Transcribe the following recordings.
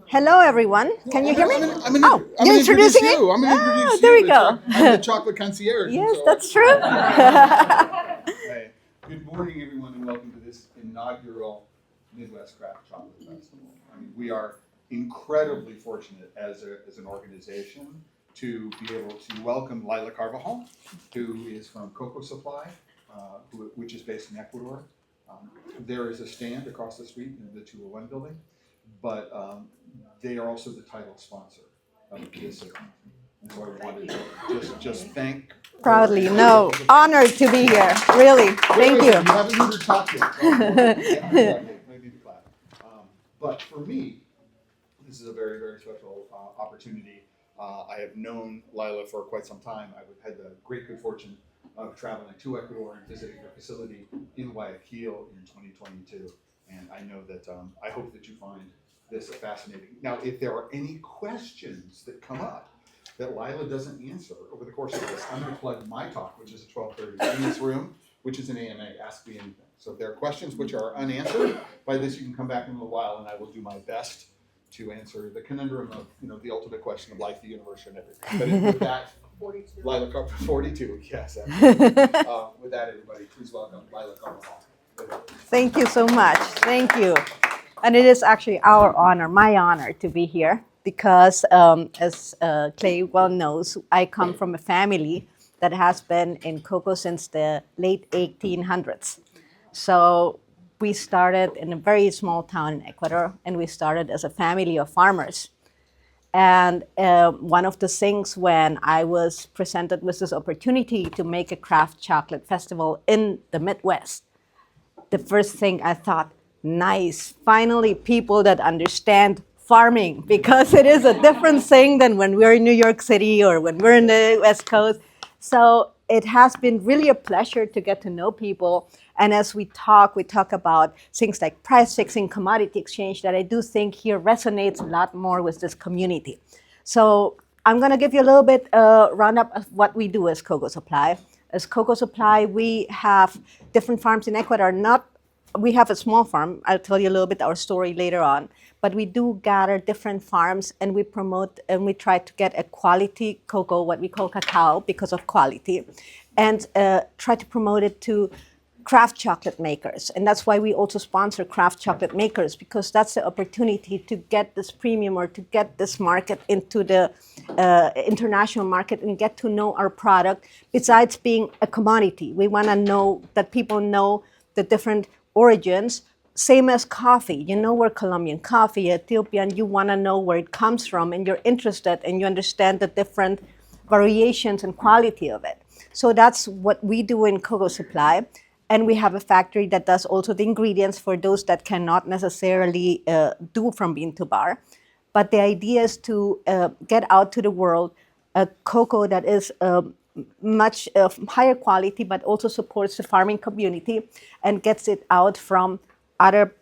Hello, everyone. Can you hear me? You're introducing me? I'm going to introduce you. there we go. I'm the chocolate concierge. Yes, so- that's true. Hey, good morning, everyone, and welcome to this inaugural Midwest Craft Chocolate Festival. I mean, we are incredibly fortunate as an organization to be able to welcome Leila Carvajal, who is from CocoaSupply, which is based in Ecuador. There is a stand across the street in the 201 building, but they are also the title sponsor of this event. And so I wanted to just thank. Proudly, no, honored to be here. Really, thank you. You haven't heard her talk yet. Maybe the clap. But for me, this is a very, very special opportunity. I have known Leila for quite some time. I've had the great good fortune of traveling to Ecuador and visiting her facility in Guayaquil in 2022. And I know that, I hope that you find this fascinating. Now, if there are any questions that come up that Leila doesn't answer over the course of this, I'm going to plug my talk, which is at 12:30 in this room, which is an AMA, Ask Me Anything. So if there are questions which are unanswered, by this you can come back in a little while and I will do my best to answer the conundrum of, the ultimate question of life, the universe, and everything. But with that, 42. Leila Carvajal, 42, yes. With that, everybody, please welcome Leila Carvajal. Thank you so much. Thank you. And it is actually our honor, my honor, to be here because, as Clay well knows, I come from a family that has been in cocoa since the late 1800s. So we started in a very small town in Ecuador, and we started as a family of farmers. And one of the things when I was presented with this opportunity to make a craft chocolate festival in the Midwest, the first thing I thought, nice, finally people that understand farming, because it is a different thing than when we're in New York City or when we're in the West Coast. So it has been really a pleasure to get to know people. And as we talk about things like price fixing, commodity exchange, that I do think here resonates a lot more with this community. So I'm going to give you a little bit roundup of what we do as CocoaSupply. As CocoaSupply, we have different farms in Ecuador. We have a small farm. I'll tell you a little bit our story later on. But we do gather different farms and we promote and we try to get a quality cocoa, what we call cacao, because of quality, and try to promote it to craft chocolate makers. And that's why we also sponsor craft chocolate makers, because that's the opportunity to get this premium or to get this market into the international market and get to know our product besides being a commodity. We want to know that people know the different origins, same as coffee. You know, we're Colombian coffee, Ethiopian, you want to know where it comes from and you're interested and you understand the different variations and quality of it. So that's what we do in CocoaSupply. And we have a factory that does also the ingredients for those that cannot necessarily do from bean to bar. But the idea is to get out to the world a cocoa that is much higher quality, but also supports the farming community and gets it out from other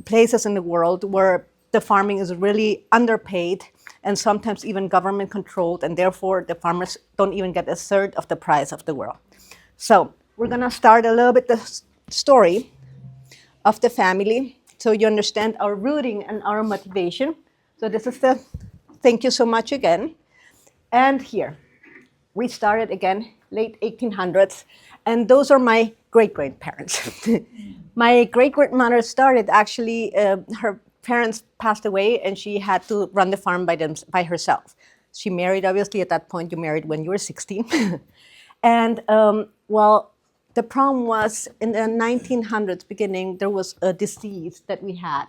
places in the world where the farming is really underpaid and sometimes even government controlled, and therefore the farmers don't even get a third of the price of the world. So we're gonna start a little bit the story of the family so you understand our rooting and our motivation. So this is thank you so much again. And here, we started again, late 1800s, and those are my great-grandparents. My great-grandmother started actually, her parents passed away and she had to run the farm by herself. She married, obviously at that point you married when you were 16. And the problem was in the 1900s beginning, there was a disease that we had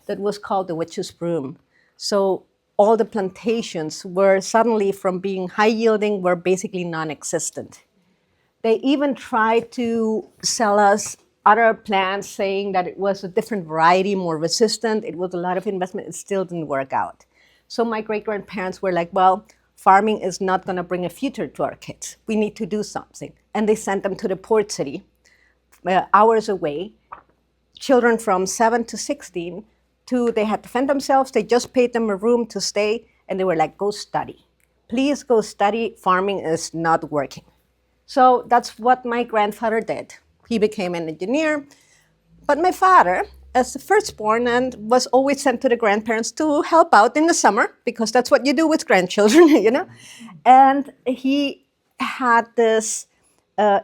that was called the witch's broom. So all the plantations were suddenly, from being high yielding, were basically non-existent. They even tried to sell us other plants, saying that it was a different variety, more resistant. It was a lot of investment. It still didn't work out. So my great-grandparents were like, well, farming is not going to bring a future to our kids. We need to do something. And they sent them to the port city, hours away, children from 7 to 16, they had to fend themselves. They just paid them a room to stay, and they were like, go study. Please go study. Farming is not working. So that's what my grandfather did. He became an engineer. But my father as the firstborn and was always sent to the grandparents to help out in the summer because that's what you do with grandchildren, you know. And he had this,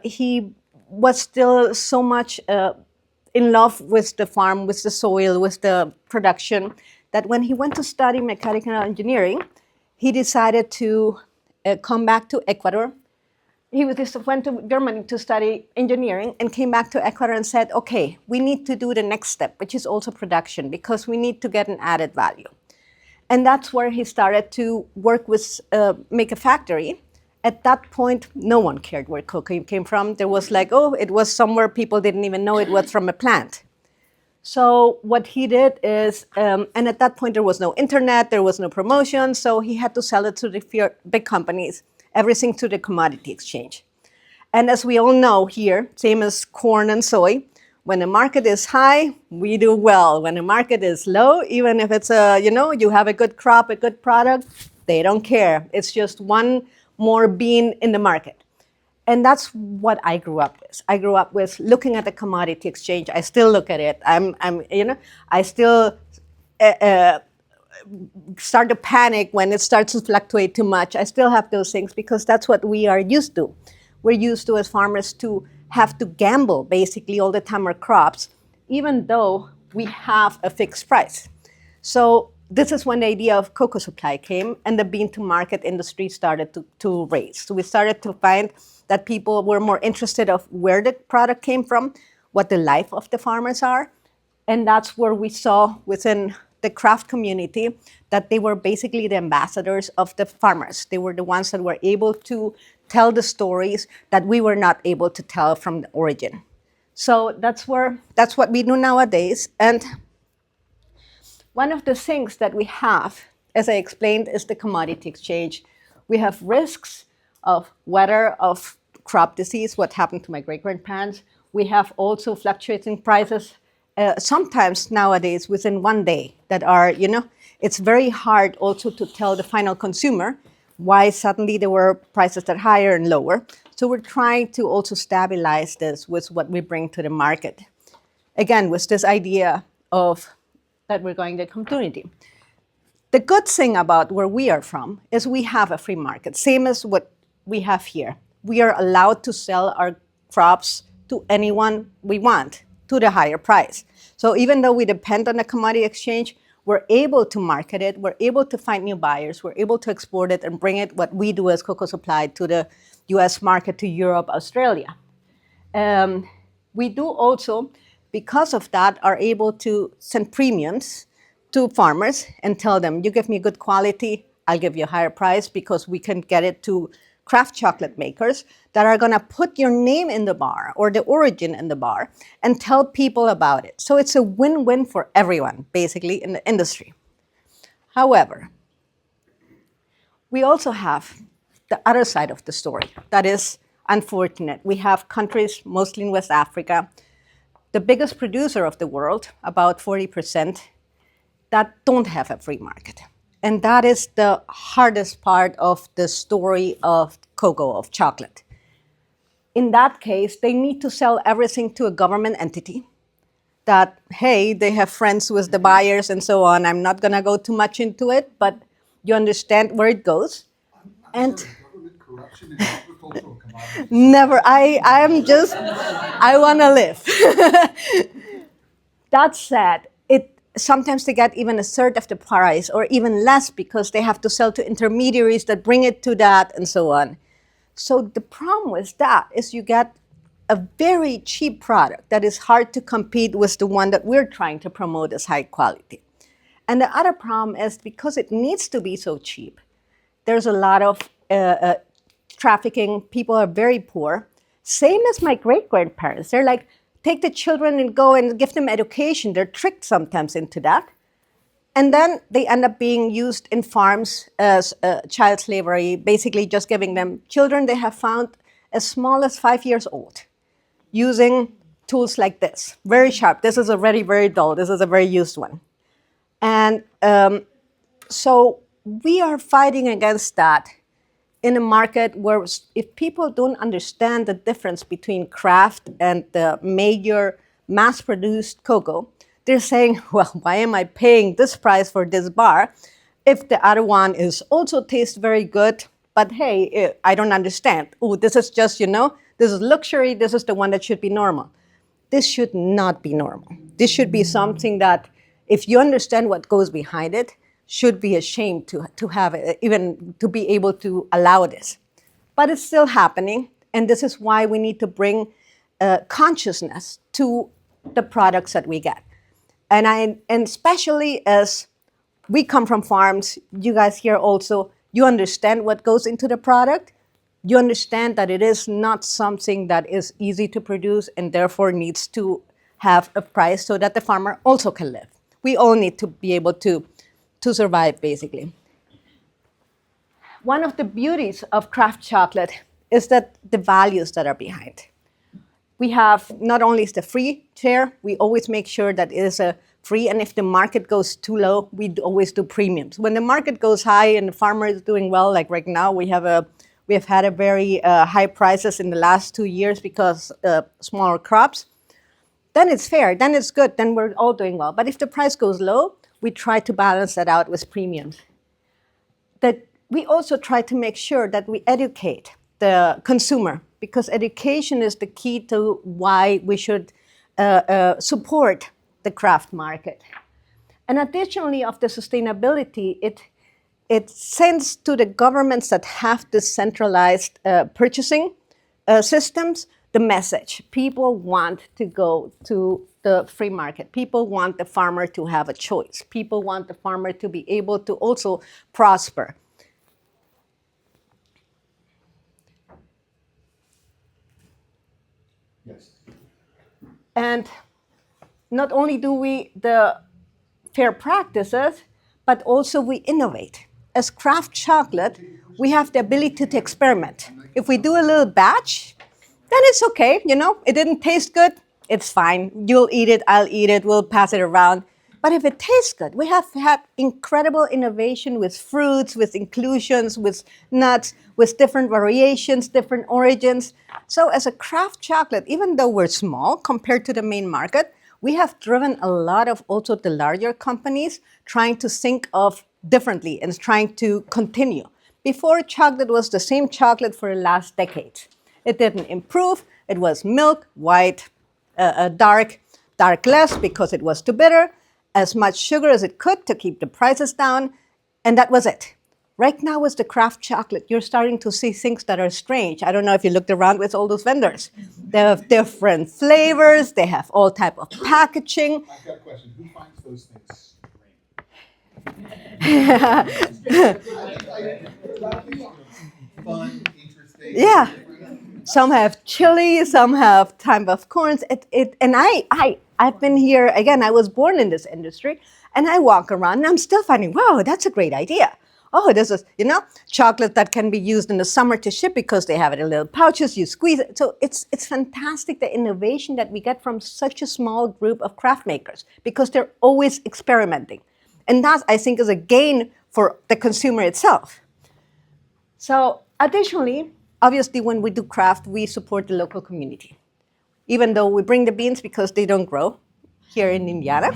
he was still so much in love with the farm, with the soil, with the production, that when he went to study mechanical engineering, he decided to come back to Ecuador. He just went to Germany to study engineering and came back to Ecuador and said, okay, we need to do the next step, which is also production, because we need to get an added value. And that's where he started to work with, make a factory. At that point, no one cared where cocoa came from. There was like, oh, it was somewhere people didn't even know it was from a plant. So what he did is, and at that point there was no internet, there was no promotion, so he had to sell it to the big companies, everything to the commodity exchange. And as we all know here, same as corn and soy, when the market is high, we do well. When the market is low, even if it's you have a good crop, a good product, they don't care. It's just one more bean in the market. And that's what I grew up with. I grew up with looking at the commodity exchange. I still look at it. I still start to panic when it starts to fluctuate too much. I still have those things because that's what we are used to. We're used to, as farmers, to have to gamble basically all the time our crops, even though we have a fixed price. So this is when the idea of CocoaSupply came and the bean to market industry started to raise. So we started to find that people were more interested of where the product came from, what the life of the farmers are. And that's where we saw within the craft community that they were basically the ambassadors of the farmers. They were the ones that were able to tell the stories that we were not able to tell from the origin. So that's what we do nowadays. And one of the things that we have, as I explained, is the commodity exchange. We have risks of weather, of crop disease, what happened to my great-grandparents. We have also fluctuating prices, sometimes nowadays within one day that are, it's very hard also to tell the final consumer why suddenly there were prices that are higher and lower. So we're trying to also stabilize this with what we bring to the market. Again, with this idea of that we're going to community. The good thing about where we are from is we have a free market, same as what we have here. We are allowed to sell our crops to anyone we want, to the higher price. So even though we depend on the commodity exchange, we're able to market it, we're able to find new buyers, we're able to export it and bring it, what we do as CocoaSupply, to the US market, to Europe, Australia. We do also, because of that, are able to send premiums to farmers and tell them, you give me good quality, I'll give you a higher price, because we can get it to craft chocolate makers that are going to put your name in the bar or the origin in the bar and tell people about it. So it's a win-win for everyone, basically, in the industry. However, we also have the other side of the story that is unfortunate. We have countries, mostly in West Africa, the biggest producer of the world, about 40%, that don't have a free market. And that is the hardest part of the story of cocoa, of chocolate. In that case, they need to sell everything to a government entity that, hey, they have friends with the buyers and so on. I'm not going to go too much into it, but you understand where it goes. I'm sorry, government corruption in agricultural commodities. Never. I want to live. That said, sometimes they get even a third of the price or even less because they have to sell to intermediaries that bring it to that and so on. So the problem with that is you get a very cheap product that is hard to compete with the one that we're trying to promote as high quality. And the other problem is because it needs to be so cheap, there's a lot of trafficking. People are very poor. Same as my great-grandparents. They're like, take the children and go and give them education. They're tricked sometimes into that. And then they end up being used in farms as child slavery, basically just giving them children they have found as small as 5 years old, using tools like this, very sharp. This is already very dull. This is a very used one. And so we are fighting against that in a market where if people don't understand the difference between craft and the major mass-produced cocoa, they're saying, well, why am I paying this price for this bar if the other one is also tastes very good? But hey, I don't understand. Oh, this is just, this is luxury. This is the one that should be normal. This should not be normal. This should be something that, if you understand what goes behind it, should be ashamed to have it, even to be able to allow this. But it's still happening, and this is why we need to bring consciousness to the products that we get. And especially as we come from farms, you guys here also, you understand what goes into the product. You understand that it is not something that is easy to produce and therefore needs to have a price so that the farmer also can live. We all need to be able to survive, basically. One of the beauties of craft chocolate is that the values that are behind. We have not only is the free share, we always make sure that it is a free, and if the market goes too low, we always do premiums. When the market goes high and the farmer is doing well, like right now, we have had a very high prices in the last 2 years because smaller crops, then it's fair, then it's good, then we're all doing well. But if the price goes low, we try to balance that out with premiums. That we also try to make sure that we educate the consumer, because education is the key to why we should support the craft market. And additionally of the sustainability, it sends to the governments that have decentralized purchasing systems the message. People want to go to the free market. People want the farmer to have a choice. People want the farmer to be able to also prosper. Yes. And not only do we the fair practices, but also we innovate. As craft chocolate, we have the ability to experiment. If we do a little batch, then it's okay, it didn't taste good, it's fine. You'll eat it, I'll eat it, we'll pass it around. But if it tastes good, we have had incredible innovation with fruits, with inclusions, with nuts, with different variations, different origins. So as a craft chocolate, even though we're small compared to the main market, we have driven a lot of also the larger companies trying to think of differently and trying to continue. Before, chocolate was the same chocolate for the last decade. It didn't improve. It was milk, white, dark less because it was too bitter, as much sugar as it could to keep the prices down, and that was it. Right now with the craft chocolate, you're starting to see things that are strange. I don't know if you looked around with all those vendors. They have different flavors. They have all type of packaging. I've got a question. Who finds those things strange? Fun, interesting. Yeah. Some have chili, some have type of corns. And I've been here, again, I was born in this industry, and I walk around and I'm still finding, wow, that's a great idea. Oh, this is, chocolate that can be used in the summer to ship because they have it in little pouches, you squeeze it. So it's fantastic, the innovation that we get from such a small group of craft makers, because they're always experimenting. And that, I think, is a gain for the consumer itself. So additionally, obviously, when we do craft, we support the local community. Even though we bring the beans because they don't grow here in Indiana.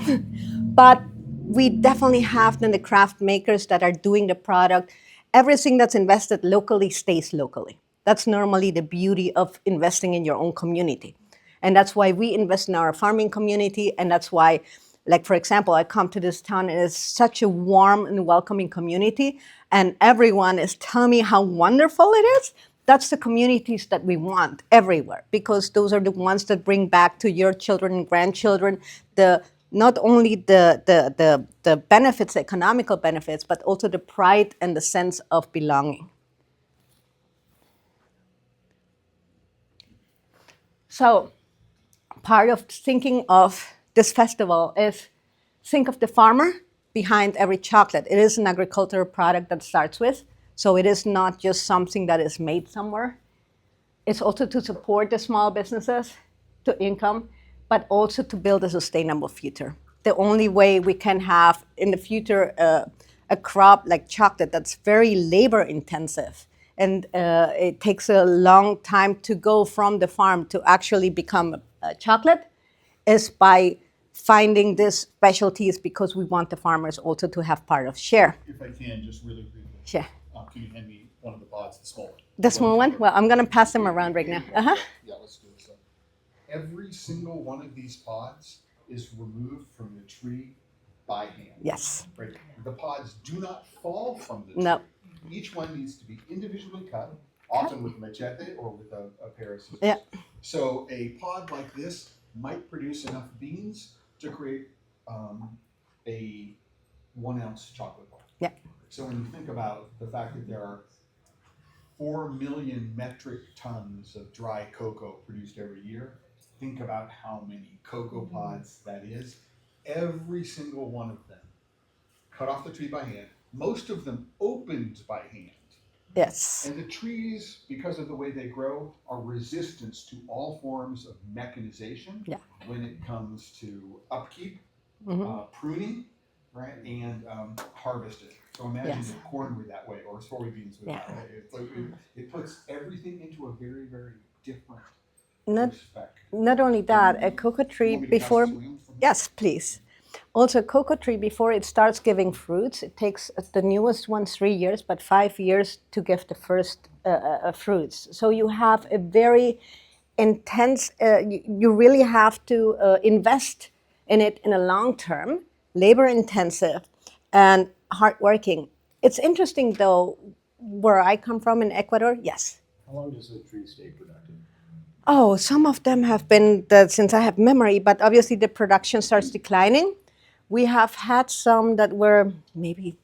But we definitely have then the craft makers that are doing the product. Everything that's invested locally stays locally. That's normally the beauty of investing in your own community. And that's why we invest in our farming community. And that's why, like, for example, I come to this town and it's such a warm and welcoming community. And everyone is telling me how wonderful it is. That's the communities that we want everywhere, because those are the ones that bring back to your children and grandchildren not only the benefits, the economical benefits, but also the pride and the sense of belonging. So part of thinking of this festival is think of the farmer behind every chocolate. It is an agricultural product that starts with. So it is not just something that is made somewhere. It's also to support the small businesses to income, but also to build a sustainable future. The only way we can have in the future a crop like chocolate that's very labor intensive, and it takes a long time to go from the farm to actually become chocolate, is by finding this specialties because we want the farmers also to have part of share. If I can, just really briefly. Sure. Can you hand me one of the pods, the small one? The small one? Well, I'm going to pass them around right now. Uh-huh. Yeah, let's do this. Every single one of these pods is removed from the tree by hand. Yes. Right. The pods do not fall from the tree. No. Each one needs to be individually cut, often with a machete or with a pair of scissors. Yeah. So a pod like this might produce enough beans to create a 1 ounce chocolate bar. Yeah. So when you think about the fact that there are 4 million metric tons of dry cocoa produced every year, think about how many cocoa pods that is. Every single one of them cut off the tree by hand, most of them opened by hand. Yes. And the trees, because of the way they grow, are resistant to all forms of mechanization when it comes to upkeep, pruning, right, and harvesting. So imagine if corn were that way or soybeans were that way. It's like it puts everything into a very, very different perspective. Not only that, a cocoa tree before, yes, please. Also, a cocoa tree, before it starts giving fruits, it takes the newest one 3 years, but 5 years to give the first fruits. So you have a very intense, you really have to invest in it in a long term, labor intensive, and hardworking. It's interesting though, where I come from in Ecuador, yes. How long does a tree stay productive? Oh, some of them have been since I have memory, but obviously the production starts declining. We have had some that were maybe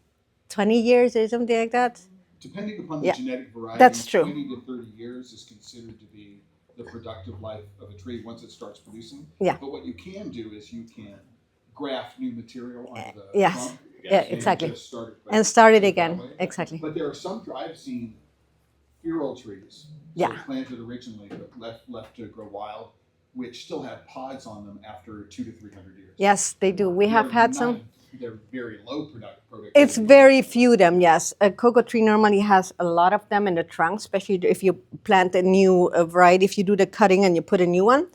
20 years or something like that. Depending upon the genetic variety, that's true. 20 to 30 years is considered to be the productive life of a tree once it starts producing. Yeah. But what you can do is you can graft new material onto the yes. trunk. Yeah, exactly. And start it again. Exactly. But there are some, I've seen feral trees, so planted originally but left to grow wild, which still have pods on them after 200 to 300 years. Yes, they do. We have had some. They're very low productivity. It's very few of them, yes. A cocoa tree normally has a lot of them in the trunk, especially if you plant a new variety, if you do the cutting and you put a new one.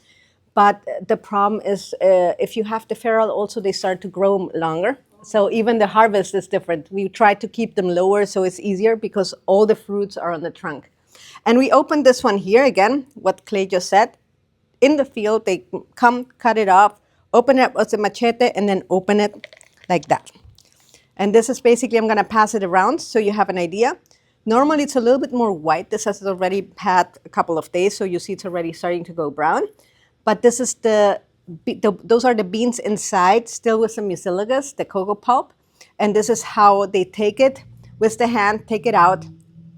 But the problem is if you have the feral also, they start to grow longer. So even the harvest is different. We try to keep them lower so it's easier because all the fruits are on the trunk. And we opened this one here again, what Clay just said. In the field, they come, cut it off, open it with a machete, and then open it like that. And this is basically, I'm gonna pass it around so you have an idea. Normally it's a little bit more white. This has already had a couple of days, so you see it's already starting to go brown. But this is those are the beans inside, still with some mucilagous, the cocoa pulp. And this is how they take it with the hand, take it out,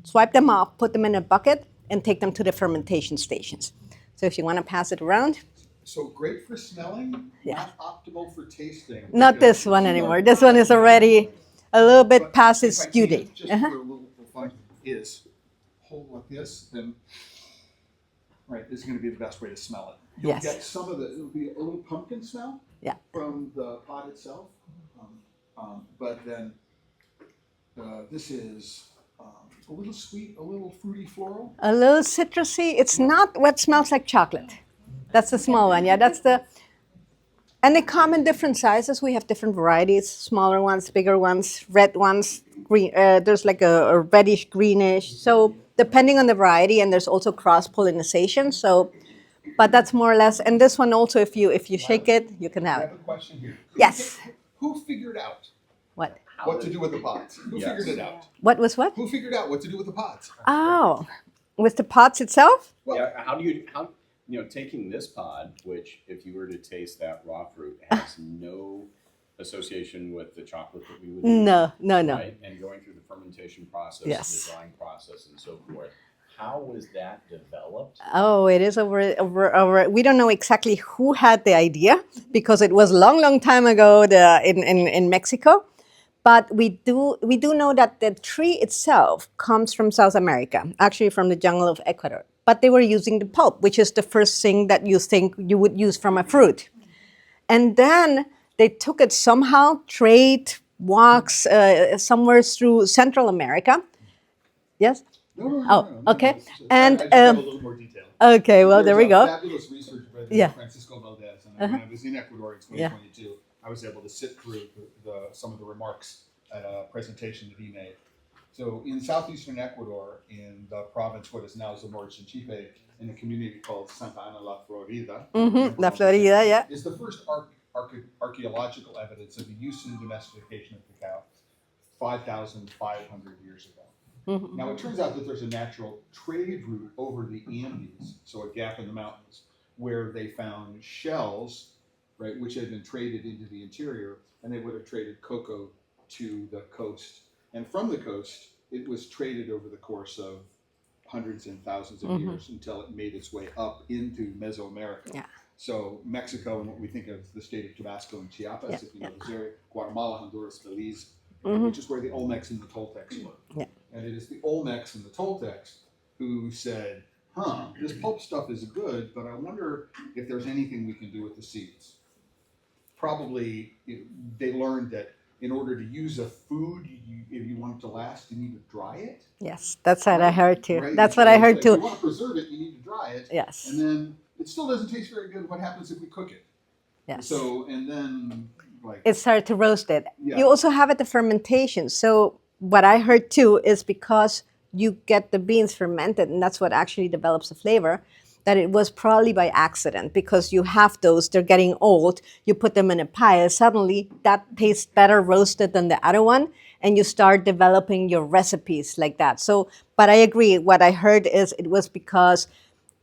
swipe them off, put them in a bucket, and take them to the fermentation stations. So if you want to pass it around. So great for smelling, not optimal for tasting. Not this one anymore. This one is already a little bit past its due date. Just for a little fun, is hold like this, then, right, this is going to be the best way to smell it. You'll get some of it'll be a little pumpkin smell from the pod itself. But then this is a little sweet, a little fruity floral. A little citrusy. It's not what smells like chocolate. That's the small one, that's the, and they come in different sizes. We have different varieties, smaller ones, bigger ones, red ones, green, there's like a reddish, greenish. So depending on the variety, and there's also cross-pollination. So, but that's more or less, and this one also, if you shake it, you can have it. I have a question here. Yes. Who figured out What? what to do with the pods? Who figured it out? What was what? Who figured out what to do with the pods? Oh, with the pods itself? Yeah, how taking this pod, which if you were to taste that raw fruit, has no association with the chocolate that we would eat. No. Right? And going through the fermentation process, Yes. the drying process, and so forth. How was that developed? Oh, it is over. We don't know exactly who had the idea because it was long time ago in Mexico. But we do know that the tree itself comes from South America, actually from the jungle of Ecuador. But they were using the pulp, which is the first thing that you think you would use from a fruit. And then they took it somehow, trade, walks, somewhere through Central America. Yes? Oh, okay. It's just- And, I just have a little more detail. Okay, well, there we There's a go. fabulous research by Yeah. Francisco Valdez, and when I was in Ecuador in 2022, I was able to sit through some of the remarks at a presentation that he made. So in southeastern Ecuador, in the province what is now Zamora Chinchipe, in a community called Santa Ana La Florida, La Florida, yeah. is the first archaeological evidence of the use and domestication of cacao 5,500 years ago. Now, it turns out that there's a natural trade route over the Andes, so a gap in the mountains, where they found shells, right, which had been traded into the interior, and they would have traded cocoa to the coast. And from the coast, it was traded over the course of hundreds and thousands of years until it made its way up into Mesoamerica. Yeah. So Mexico and what we think of the state of Tabasco and Chiapas, if you know this area, Guatemala, Honduras, Belize, which is where the Olmecs and the Toltecs were. Yeah. And it is the Olmecs and the Toltecs who said, this pulp stuff is good, but I wonder if there's anything we can do with the seeds. Probably they learned that in order to use a food, if you want it to last, you need to dry it. Yes, that's what I heard too. Right? That's So what I it's heard like, too. If you want to preserve it, you need to dry it. Yes. And then it still doesn't taste very good. What happens if we cook it? Yes. So, and then like It started to roast it. Yeah. You also have it the fermentation. So what I heard too is because you get the beans fermented, and that's what actually develops the flavor, that it was probably by accident because you have those, they're getting old, you put them in a pile, suddenly that tastes better roasted than the other one, and you start developing your recipes like that. So, but I agree, what I heard is it was because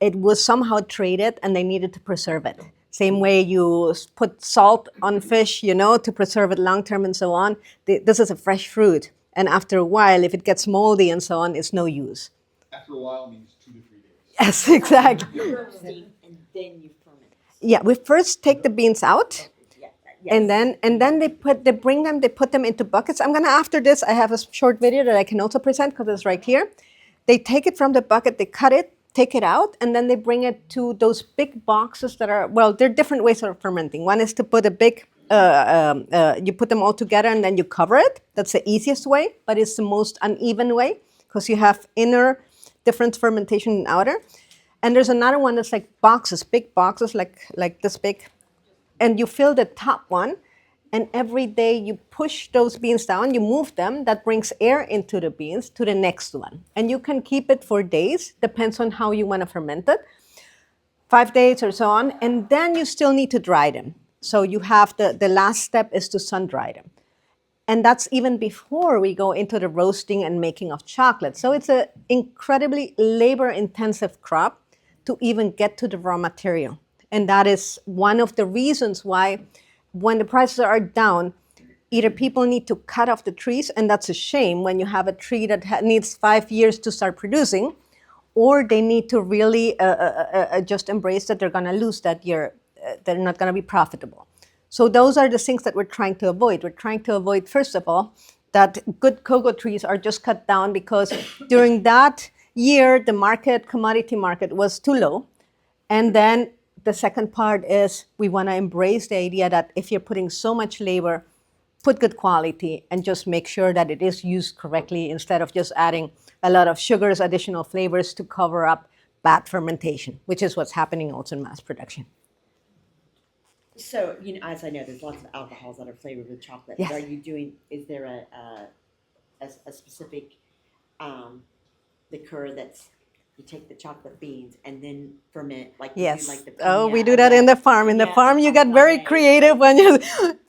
it was somehow traded and they needed to preserve it. Same way you put salt on fish, to preserve it long term and so on. This is a fresh fruit. And after a while, if it gets moldy and so on, it's no use. after a while means 2 to 3 days. Yes, exactly. Steam, and then you ferment. Yeah, we first take the beans out. Yeah, And then they put them into buckets. I'm gonna, after this, I have a short video that I can also present because it's right here. They take it from the bucket, they cut it, take it out, and then they bring it to those big boxes that are, well, there are different ways of fermenting. One is to put a big, you put them all together and then you cover it. That's the easiest way, but it's the most uneven way because you have inner different fermentation and outer. And there's another one that's like boxes, big boxes, like this big. And you fill the top one, and every day you push those beans down, you move them, that brings air into the beans to the next one. And you can keep it for days, depends on how you want to ferment it, 5 days or so on, and then you still need to dry them. So you have the last step is to sun dry them. And that's even before we go into the roasting and making of chocolate. So it's an incredibly labor-intensive crop to even get to the raw material. And that is one of the reasons why when the prices are down, either people need to cut off the trees, and that's a shame when you have a tree that needs 5 years to start producing, or they need to really just embrace that they're going to lose that year, they're not going to be profitable. So those are the things that we're trying to avoid. We're trying to avoid, first of all, that good cocoa trees are just cut down because during that year, the commodity market was too low. And then the second part is we want to embrace the idea that if you're putting so much labor, put good quality and just make sure that it is used correctly instead of just adding a lot of sugars, additional flavors to cover up bad fermentation, which is what's happening also in mass production. So, as I know, there's lots of alcohols that are flavored with chocolate. Yes. Is there a specific liqueur that's, you take the chocolate beans and then ferment, like you Yes. do like the Oh, we piña do that in the farm. In the piña farm, you get very colada. creative when you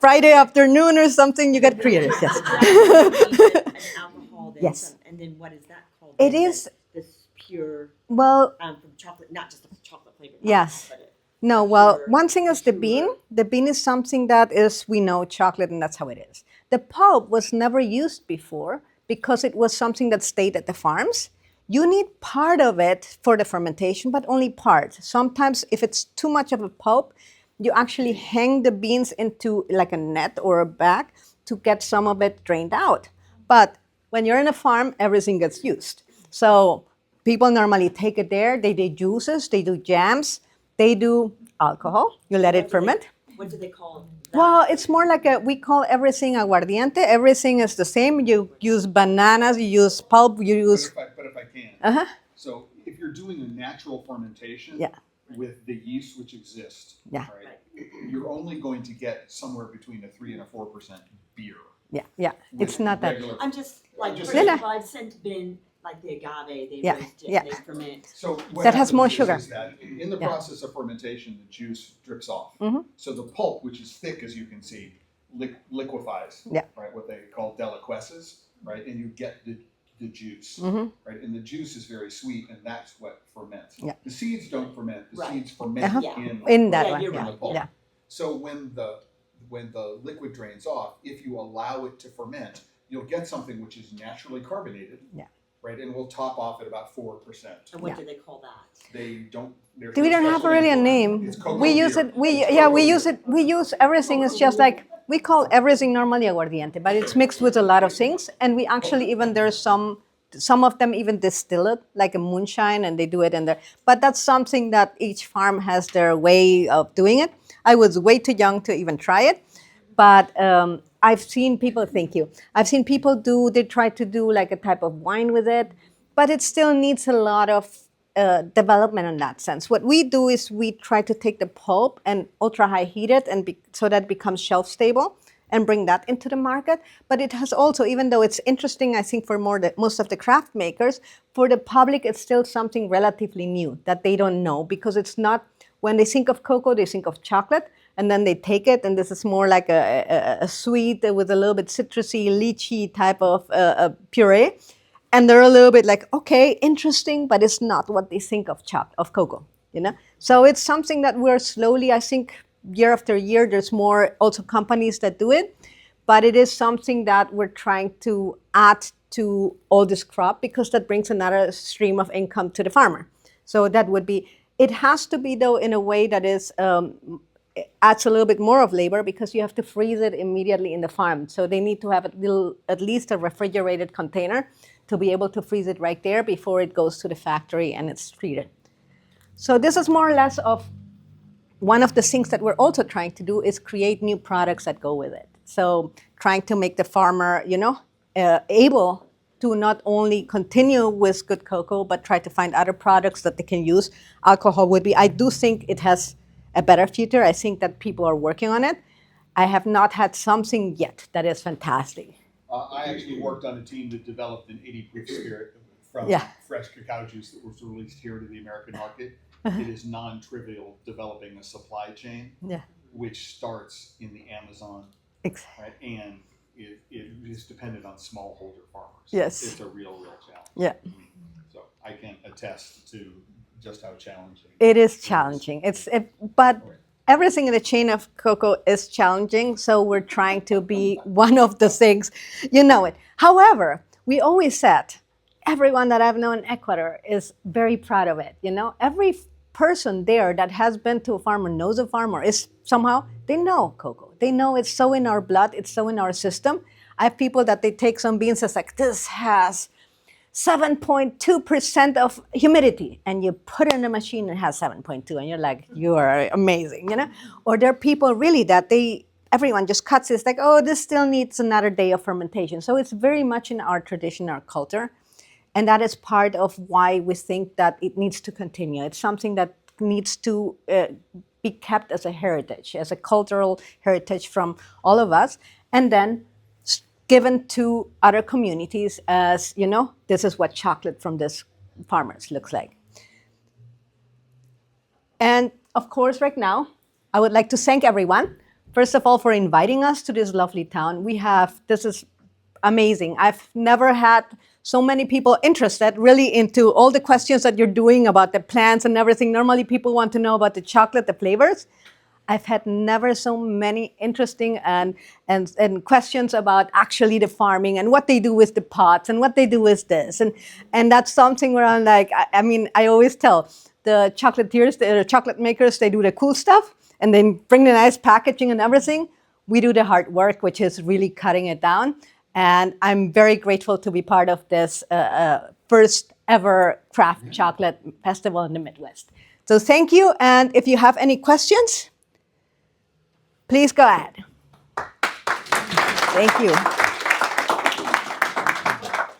Friday afternoon or something. You get creative. Yes. An alcohol then Yes. and then what is that called? It then? is- This pure Well, from chocolate, not just a chocolate flavored. Yes. alcohol, but no. Well, pure- one thing is the bean. pure- The bean is something that is, we know, chocolate, and that's how it is. The pulp was never used before because it was something that stayed at the farms. You need part of it for the fermentation, but only part. Sometimes if it's too much of a pulp, you actually hang the beans into like a net or a bag to get some of it drained out. But when you're in a farm, everything gets used. So people normally take it there, they do juices, they do jams, they do alcohol, you let it ferment. What do they call it? Well, it's more like we call everything aguardiente. Everything is the same. You use bananas, you use pulp, you use. But if I can, Uh-huh. So if you're doing a natural fermentation Yeah. with the yeast which exist, Yeah. right, you're only going to get somewhere between a 3 and a 4% beer. Yeah. with It's not that. regular- I'm just like, Just for saying. example, I've sent been like the agave, they Yeah, roast it, yeah. and they ferment. So what That has happens more is- sugar. Is that in the Yeah. process of fermentation, the juice drips off. Mhm. So the pulp, which is thick as you can see, liquefies. Yeah. Right, what they call deliquesces, right, and you get the juice. Mhm. Right, and the juice is very sweet, and that's what ferments. Yeah. The seeds don't ferment. The Right. seeds ferment Uh-huh. Yeah. In that Yeah, one. you're Yeah. the right. pulp. Yeah. So when the liquid drains off, if you allow it to ferment, you'll get something which is naturally carbonated. Yeah. Right, and will top off at about 4%. And what Yeah. do they call that? They don't. there's We no don't have special really a for it. name. It's cocoa We use beer. it. We It's yeah. cocoa We beer. use it. We use everything. It's just like we call everything normally aguardiente, but it's mixed with a lot of things. And we actually even there's some of them even distill it like a moonshine, and they do it in there. But that's something that each farm has their way of doing it. I was way too young to even try it, but I've seen people. Thank you. I've seen people do. They try to do like a type of wine with it, but it still needs a lot of development in that sense. What we do is we try to take the pulp and ultra high heat it, and so that it becomes shelf stable, and bring that into the market. But it has also, even though it's interesting, I think for most of the craft makers, for the public, it's still something relatively new that they don't know, because it's not. When they think of cocoa, they think of chocolate, and then they take it, and this is more like a sweet with a little bit citrusy, lychee type of puree. And they're a little bit like, okay, interesting, but it's not what they think of cocoa, you know? So it's something that we're slowly, I think, year after year, there's more also companies that do it, but it is something that we're trying to add to all this crop, because that brings another stream of income to the farmer. So that would be, it has to be though in a way that is, adds a little bit more of labor, because you have to freeze it immediately in the farm. So they need to have at least a refrigerated container to be able to freeze it right there before it goes to the factory and it's treated. So this is more or less of one of the things that we're also trying to do, is create new products that go with it. So trying to make the farmer, able to not only continue with good cocoa, but try to find other products that they can use. Alcohol would be, I do think it has a better future. I think that people are working on it. I have not had something yet that is fantastic. I actually worked on a team that developed an 80 proof spirit from Yeah. fresh cacao juice that was released here to the American market. It is non-trivial developing a supply chain, Yeah, which starts in the Amazon, exactly. right? And it is dependent on smallholder farmers. Yes. It's a real challenge. Yeah. So I can attest to just how challenging. It is challenging. But everything in the chain of cocoa is challenging. So we're trying to be one of the things, it. However, we always said, everyone that I've known in Ecuador is very proud of it. Every person there that has been to a farm or knows a farm or is somehow, they know cocoa. They know it's so in our blood. It's so in our system. I have people that they take some beans, it's like, this has 7.2% of humidity, and you put it in a machine and it has 7.2, and you're like, you are amazing, Or there are people really that everyone just cuts it. It's like, oh, this still needs another day of fermentation. So it's very much in our tradition, our culture, and that is part of why we think that it needs to continue. It's something that needs to be kept as a heritage, as a cultural heritage from all of us, and then given to other communities as, this is what chocolate from this farmers looks like. And of course, right now, I would like to thank everyone, first of all, for inviting us to this lovely town. This is amazing. I've never had so many people interested really into all the questions that you're doing about the plants and everything. Normally people want to know about the chocolate, the flavors. I've had never so many interesting and questions about actually the farming and what they do with the pots and what they do with this. And that's something where I'm like, I always tell the chocolatiers, the chocolate makers, they do the cool stuff and then bring the nice packaging and everything. We do the hard work, which is really cutting it down. And I'm very grateful to be part of this first ever craft chocolate festival in the Midwest. So thank you. And if you have any questions, please go ahead. Thank you.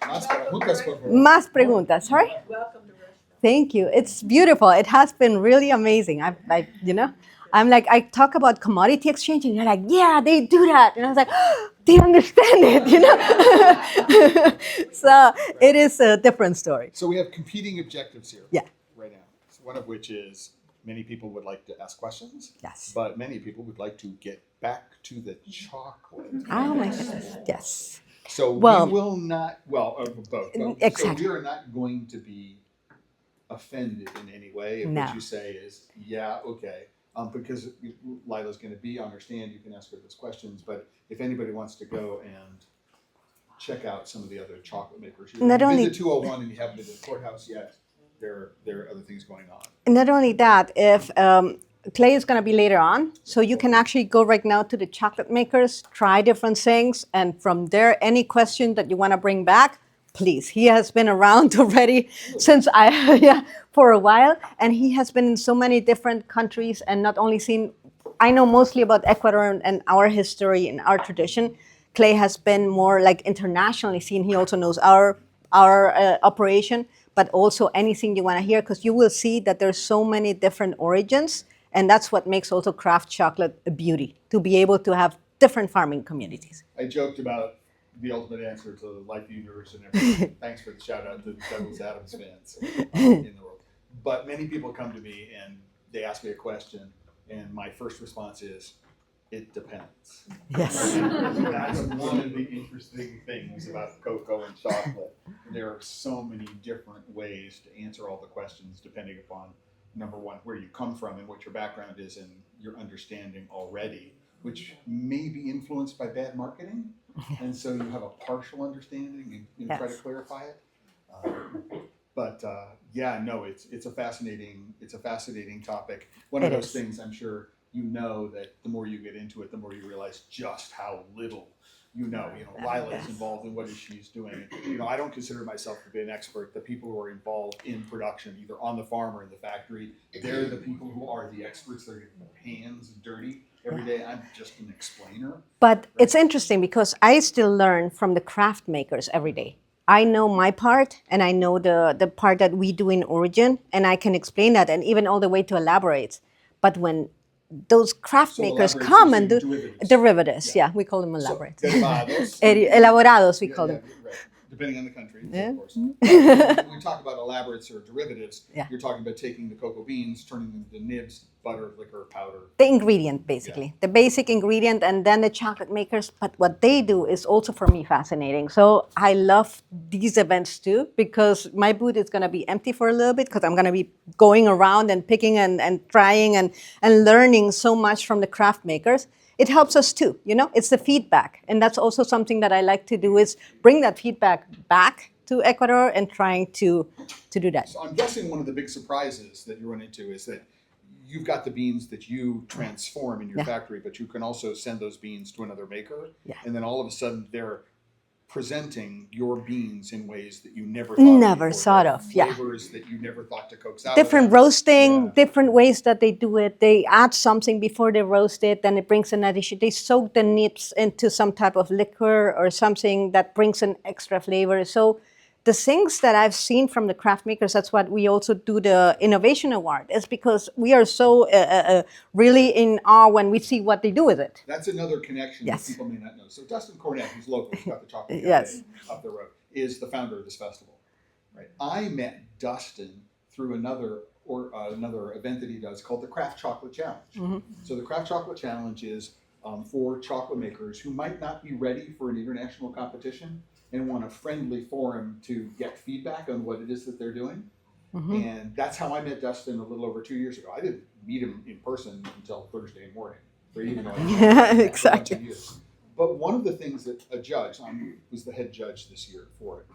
Más para Muchas por favor. Más preguntas. Sorry? Thank you. It's beautiful. It has been really amazing. I'm like, I talk about commodity exchange, and you're like, yeah, they do that. And I was like, they understand it. So it is a different story. So we have competing objectives here. Yeah. Right now. So one of which is many people would like to ask questions. Yes. But many people would like to get back to the chocolate. Oh my goodness. Yes. So Well, we will not. Both. Exactly. So we are not going to be offended in any way if No. what you say is, yeah, okay. Because Lila's going to be on her stand, you can ask her those questions. But if anybody wants to go and check out some of the other chocolate makers, you've Not been only- to 201 and you haven't been to the courthouse yet, there are other things going on. Not only that, if Clay is going to be later on, so you can actually go right now to the chocolate makers, try different things, and from there, any question that you want to bring back, please. He has been around already since for a while, and he has been in so many different countries and not only seen. I know mostly about Ecuador and our history and our tradition. Clay has been more like internationally seen. He also knows our operation, but also anything you want to hear, because you will see that there's so many different origins, and that's what makes also craft chocolate a beauty, to be able to have different farming communities. I joked about the ultimate answer to life, the universe, and everything. Thanks for the shout out to Douglas Adams fans in the world. But many people come to me and they ask me a question, and my first response is, it depends. Yes. That's one of the interesting things about cocoa and chocolate. There are so many different ways to answer all the questions depending upon, number one, where you come from and what your background is and your understanding already, which may be influenced by bad marketing. And so you have a partial understanding and try to Yes. clarify it. It's a fascinating topic. One of It those is. things I'm sure you know that the more you get into it, the more you realize just how little you know. Lila's Yes. involved in what she's doing. I don't consider myself to be an expert. The people who are involved in production, either on the farm or in the factory, they're the people who are the experts. They're getting their hands dirty every day. I'm just an explainer. But it's interesting because I still learn from the craft makers every day. I know my part, and I know the part that we do in origin, and I can explain that, and even all the way to elaborates. But when those craft So makers elaborates come is and do derivatives. yeah, we call them elaborates. So, derivados. Elaborados, we call them. Right. Depending on the country, Yeah. of course. When we talk about elaborates or derivatives, Yeah. you're talking about taking the cocoa beans, turning them into nibs, butter, liquor, powder. The ingredient, basically, the basic ingredient, and then the chocolate makers. But what they do is also for me fascinating. So I love these events too, because my booth is going to be empty for a little bit, because I'm going to be going around and picking and trying and learning so much from the craft makers. It helps us too, it's the feedback. And that's also something that I like to do, is bring that feedback back to Ecuador and trying to do that. So I'm guessing one of the big surprises that you run into is that you've got the beans that you transform in your Yeah. factory, but you can also send those beans to another maker. Yeah. And then all of a sudden they're presenting your beans in ways that you never Never before. thought There are of, yeah. flavors that you never thought to coax out. Different of them. roasting, Yeah. different ways that they do it. They add something before they roast it, then it brings an addition. They soak the nibs into some type of liquor or something that brings an extra flavor. So the things that I've seen from the craft makers, that's what we also do the Innovation Award, is because we are so really in awe when we see what they do with it. That's another connection Yes. that people may not know. So Dustin Cornett, who's local, who's got the chocolate cafe Yes. up the road, is the founder of this festival. Right? I met Dustin through another event that he does called the Craft Chocolate Challenge. So the Craft Chocolate Challenge is for chocolate makers who might not be ready for an international competition and want a friendly forum to get feedback on what it is that they're doing. And that's how I met Dustin a little over 2 years ago. I didn't meet him in person until Thursday morning. Or even though I Yeah, for a bunch of exactly. years. But one of the things that a judge, I was the head judge this year for it,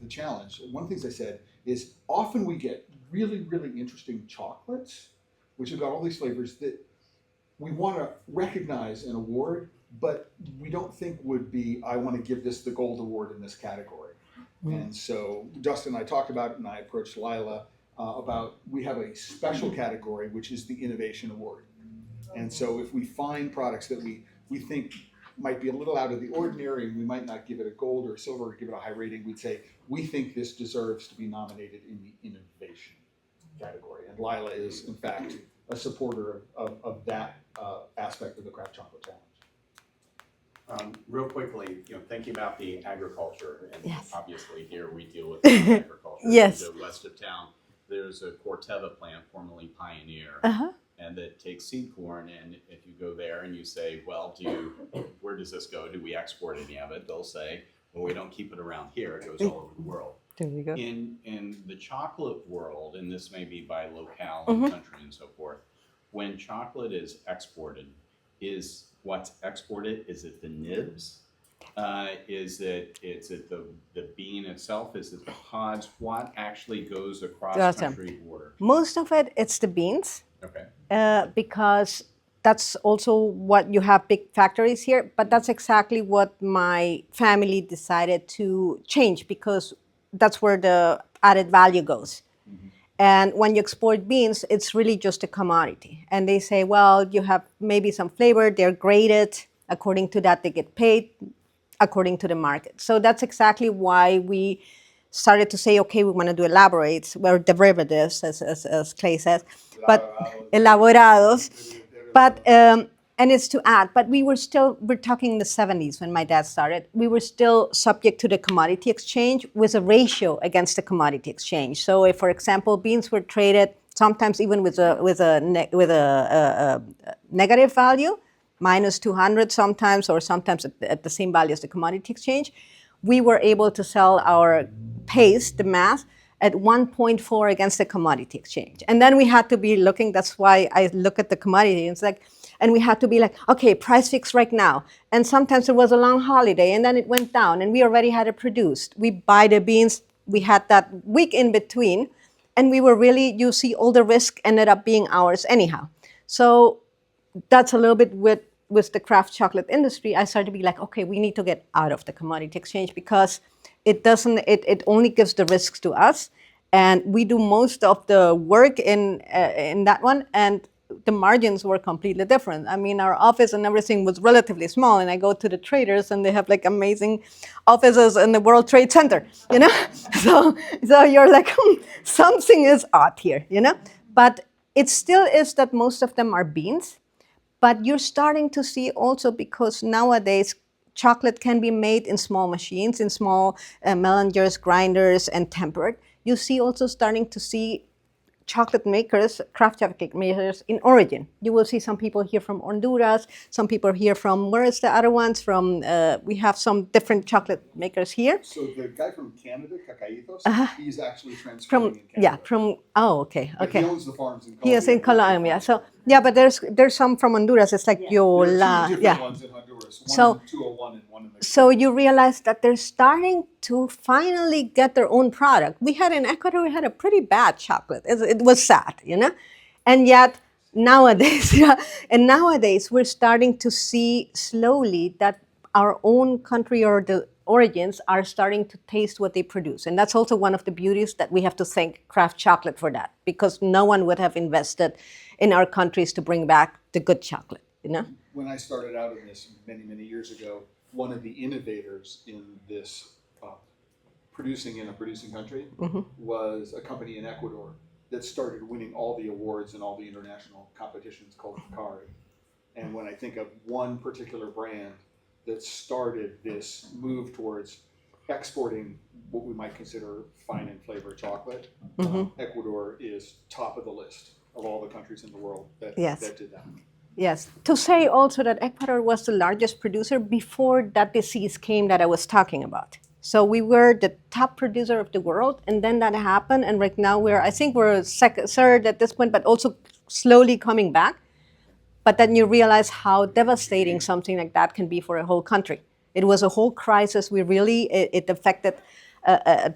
the challenge, one of the things I said is often we get really, really interesting chocolates, which have got all these flavors that we want to recognize and award, but we don't think would be, I want to give this the gold award in this category. And so Dustin and I talked about it, and I approached Leila about, we have a special category, which is the Innovation Award. And so if we find products that we think might be a little out of the ordinary, and we might not give it a gold or a silver or give it a high rating. We'd say, we think this deserves to be nominated in the innovation category. And Leila is, in fact, a supporter of that aspect of the Craft Chocolate Challenge. Real quickly, thinking about the agriculture, and Yes. obviously here we deal with agriculture. Yes. In the west of town, there's a Corteva plant, formerly Pioneer, Uh-huh. and that takes seed corn. And if you go there and you say, well, where does this go? Do we export any of it? They'll say, well, we don't keep it around here. It goes all over the world. There you go. In the chocolate world, and this may be by locale Mm-hmm. and country and so forth, when chocolate is exported, is what's exported, is it the nibs? Is it the bean itself? Is it the pods? What actually goes across Awesome. country border? Most of it, it's the beans. Okay. Because that's also what you have big factories here, but that's exactly what my family decided to change because that's where the added value goes. And when you export beans, it's really just a commodity. And they say, well, you have maybe some flavor, they're graded. According to that, they get paid according to the market. So that's exactly why we started to say, okay, we want to do elaborates, or derivatives, as Clay says, but elaborados. But and it's to add, but we're talking in the 70s when my dad started, we were still subject to the commodity exchange with a ratio against the commodity exchange. So if, for example, beans were traded sometimes even with a negative value, minus 200 sometimes, or sometimes at the same value as the commodity exchange, we were able to sell our paste, the mass, at 1.4 against the commodity exchange. And then we had to be looking, that's why I look at the commodity, it's like, and we had to be like, okay, price fix right now. And sometimes there was a long holiday and then it went down and we already had it produced. We buy the beans, we had that week in between, and we were really, you see, all the risk ended up being ours anyhow. So that's a little bit with the craft chocolate industry. I started to be like, okay, we need to get out of the commodity exchange because it only gives the risks to us, and we do most of the work in that one, and the margins were completely different. I mean, our office and everything was relatively small, and I go to the traders and they have like amazing offices in the World Trade Center, so you're like, something is odd here, but it still is that most of them are beans. But you're starting to see also, because nowadays chocolate can be made in small machines, in small melangers, grinders, and tempered. You see also starting to see chocolate makers, craft chocolate makers in origin. You will see some people here from Honduras, some people here from, where is the other ones from? We have some different chocolate makers here. So the guy from Canada, Cacaitos, he's actually transferring From, in Canada. yeah, from, oh, okay, But okay. he owns the farms in Colombia. He is in Colombia. So, yeah, but there's some from Honduras. It's like Yeah. There are Yola, two different yeah. ones in Honduras, one So- in 201 and one in the So you realize that they're starting to finally get their own product. We had in Ecuador, we had a pretty bad chocolate. It was sad, and yet nowadays, nowadays we're starting to see slowly that our own country or the origins are starting to taste what they produce, and that's also one of the beauties that we have to thank craft chocolate for that, because no one would have invested in our countries to bring back the good chocolate, When I started out in this many, many years ago, one of the innovators in this producing in a producing country was a company in Ecuador that started winning all the awards and all the international competitions called Hikari. And when I think of one particular brand that started this move towards exporting what we might consider fine and flavor chocolate, Ecuador is top of the list of all the countries in the world that did that. Yes. To say also that Ecuador was the largest producer before that disease came that I was talking about. So we were the top producer of the world, and then that happened, and right now I think we're third at this point, but also slowly coming back. But then you realize how devastating something like that can be for a whole country. It was a whole crisis. It affected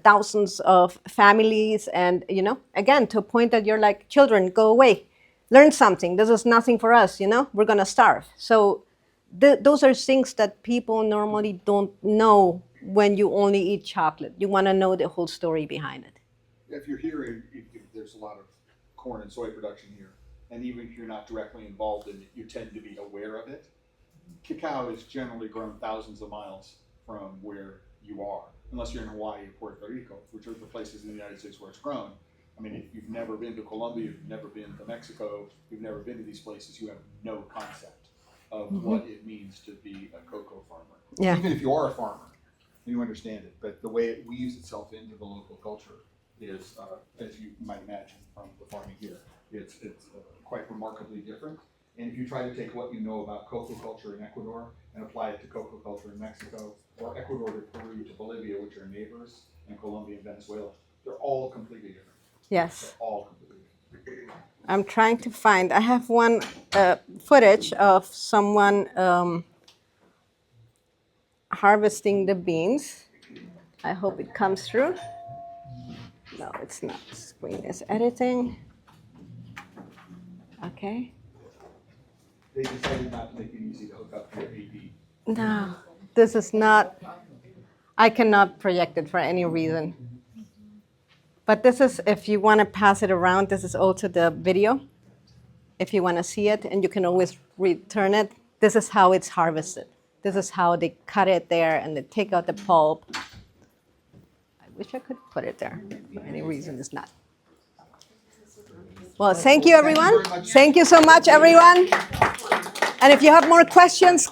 thousands of families, and again, to a point that you're like, children, go away. Learn something. This is nothing for us, we're going to starve. So those are things that people normally don't know when you only eat chocolate. You want to know the whole story behind it. If you're here, there's a lot of corn and soy production here, and even if you're not directly involved in it, you tend to be aware of it. cacao is generally grown thousands of miles from where you are, unless you're in Hawaii or Puerto Rico, which are the places in the United States where it's grown. I mean, if you've never been to Colombia, you've never been to Mexico, you've never been to these places, you have no concept of what it means to be a cocoa farmer. Yeah. Even if you are a farmer, you understand it, but the way it weaves itself into the local culture is, as you might imagine from the farming here, it's quite remarkably different. And if you try to take what you know about cocoa culture in Ecuador and apply it to cocoa culture in Mexico, or Ecuador to Peru to Bolivia, which are neighbors, and Colombia and Venezuela, they're all completely different. Yes. They're all completely different. I'm trying to find. I have one footage of someone harvesting the beans. I hope it comes through. No, it's not. Screen is editing. Okay. They decided not to make it easy to hook up to your AD. No, this is not. I cannot project it for any reason. But this is, if you want to pass it around, this is also the video. If you want to see it, and you can always return it. This is how it's harvested. This is how they cut it there, and they take out the pulp. I wish I could put it there. For any reason, it's not. Well, thank you, everyone. very much. Thank you so much, everyone. And if you have more questions,